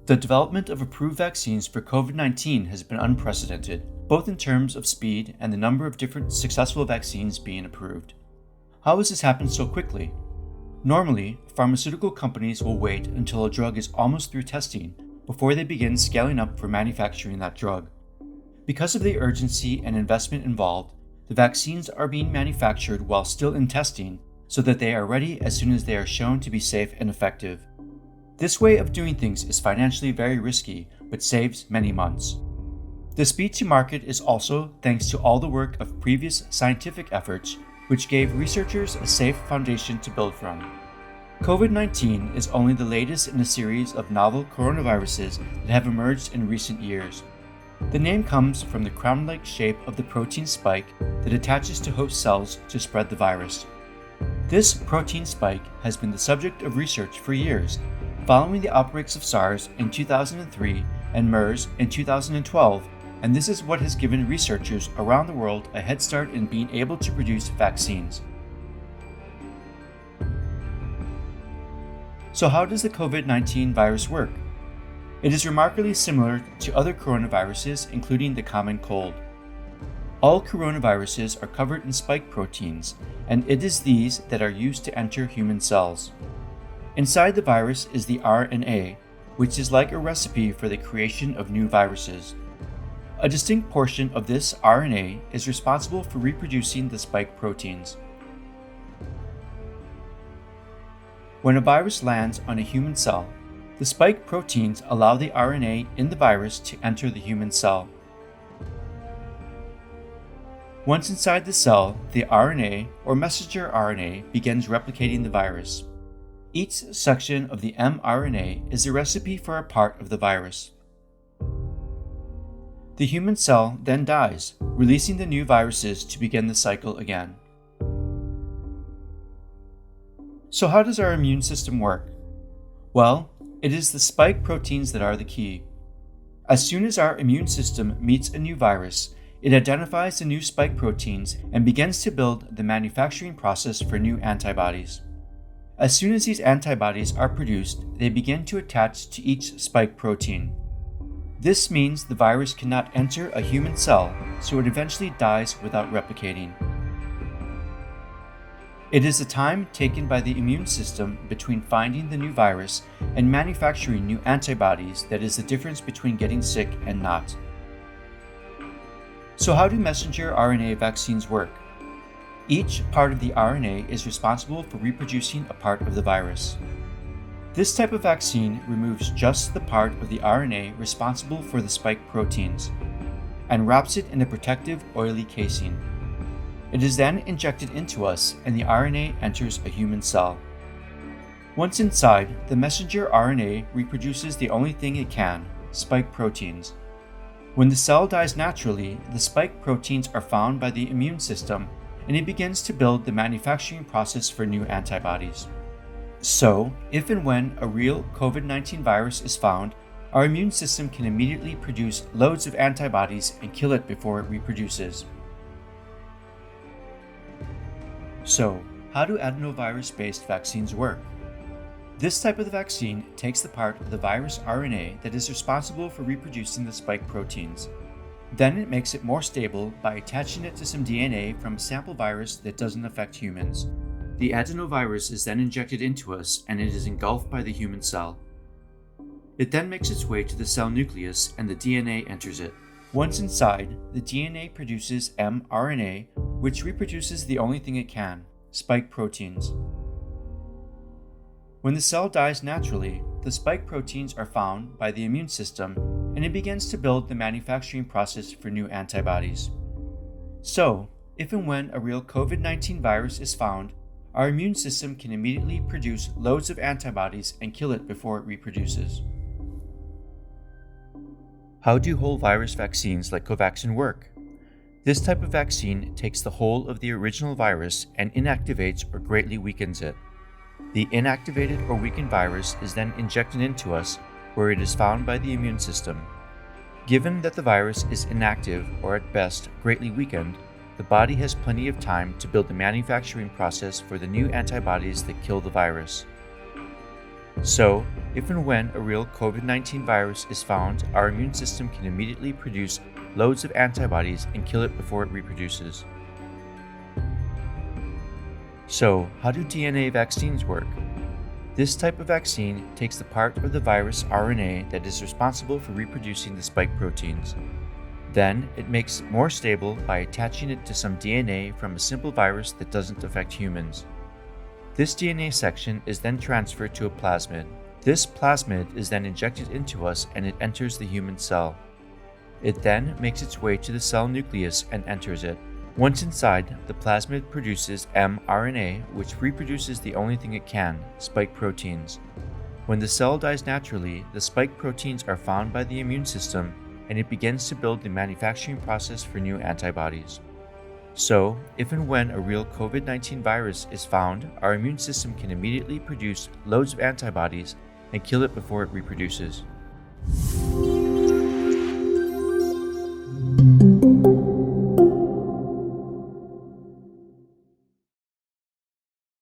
The development of approved vaccines for COVID-19 has been unprecedented, both in terms of speed and the number of different successful vaccines being approved. How has this happened so quickly? Normally, pharmaceutical companies will wait until a drug is almost through testing before they begin scaling up for manufacturing that drug. Because of the urgency and investment involved, the vaccines are being manufactured while still in testing so that they are ready as soon as they are shown to be safe and effective. This way of doing things is financially very risky, but saves many months. The speed to market is also thanks to all the work of previous scientific efforts, which gave researchers a safe foundation to build from. COVID-19 is only the latest in a series of novel coronaviruses that have emerged in recent years. The name comes from the crown-like shape of the protein spike that attaches to host cells to spread the virus. This protein spike has been the subject of research for years, following the outbreaks of SARS in 2003 and MERS in 2012, and this is what has given researchers around the world a head start in being able to produce vaccines. So how does the COVID-19 virus work? It is remarkably similar to other coronaviruses, including the common cold. All coronaviruses are covered in spike proteins, and it is these that are used to enter human cells. Inside the virus is the RNA, which is like a recipe for the creation of new viruses. A distinct portion of this RNA is responsible for reproducing the spike proteins. When a virus lands on a human cell, the spike proteins allow the RNA in the virus to enter the human cell. Once inside the cell, the RNA or messenger RNA begins replicating the virus. Each section of the mRNA is a recipe for a part of the virus. The human cell then dies, releasing the new viruses to begin the cycle again. So how does our immune system work? Well, it is the spike proteins that are the key. As soon as our immune system meets a new virus, it identifies the new spike proteins and begins to build the manufacturing process for new antibodies. As soon as these antibodies are produced, they begin to attach to each spike protein. This means the virus cannot enter a human cell, so it eventually dies without replicating. It is the time taken by the immune system between finding the new virus and manufacturing new antibodies that is the difference between getting sick and not. So how do messenger RNA vaccines work? Each part of the RNA is responsible for reproducing a part of the virus. This type of vaccine removes just the part of the RNA responsible for the spike proteins and wraps it in a protective, oily casing. It is then injected into us and the RNA enters a human cell. Once inside, the messenger RNA reproduces the only thing it can, spike proteins. When the cell dies naturally, the spike proteins are found by the immune system and it begins to build the manufacturing process for new antibodies. So, if and when a real COVID-19 virus is found, our immune system can immediately produce loads of antibodies and kill it before it reproduces. So, how do adenovirus-based vaccines work? This type of vaccine takes the part of the virus RNA that is responsible for reproducing the spike proteins. Then it makes it more stable by attaching it to some DNA from a sample virus that doesn't affect humans. The adenovirus is then injected into us and it is engulfed by the human cell. It then makes its way to the cell nucleus and the DNA enters it. Once inside, the DNA produces mRNA, which reproduces the only thing it can, spike proteins. When the cell dies naturally, the spike proteins are found by the immune system and it begins to build the manufacturing process for new antibodies. So, if and when a real COVID-19 virus is found, our immune system can immediately produce loads of antibodies and kill it before it reproduces. How do whole virus vaccines like Covaxin work? This type of vaccine takes the whole of the original virus and inactivates or greatly weakens it. The inactivated or weakened virus is then injected into us, where it is found by the immune system. Given that the virus is inactive or at best greatly weakened, the body has plenty of time to build the manufacturing process for the new antibodies that kill the virus. So, if and when a real COVID-19 virus is found, our immune system can immediately produce loads of antibodies and kill it before it reproduces. So, how do DNA vaccines work? This type of vaccine takes the part of the virus RNA that is responsible for reproducing the spike proteins. Then, it makes it more stable by attaching it to some DNA from a simple virus that doesn't affect humans. This DNA section is then transferred to a plasmid. This plasmid is then injected into us and it enters the human cell. It then makes its way to the cell nucleus and enters it. Once inside, the plasmid produces mRNA, which reproduces the only thing it can, spike proteins. When the cell dies naturally, the spike proteins are found by the immune system and it begins to build the manufacturing process for new antibodies. So, if and when a real COVID-19 virus is found, our immune system can immediately produce loads of antibodies and kill it before it reproduces.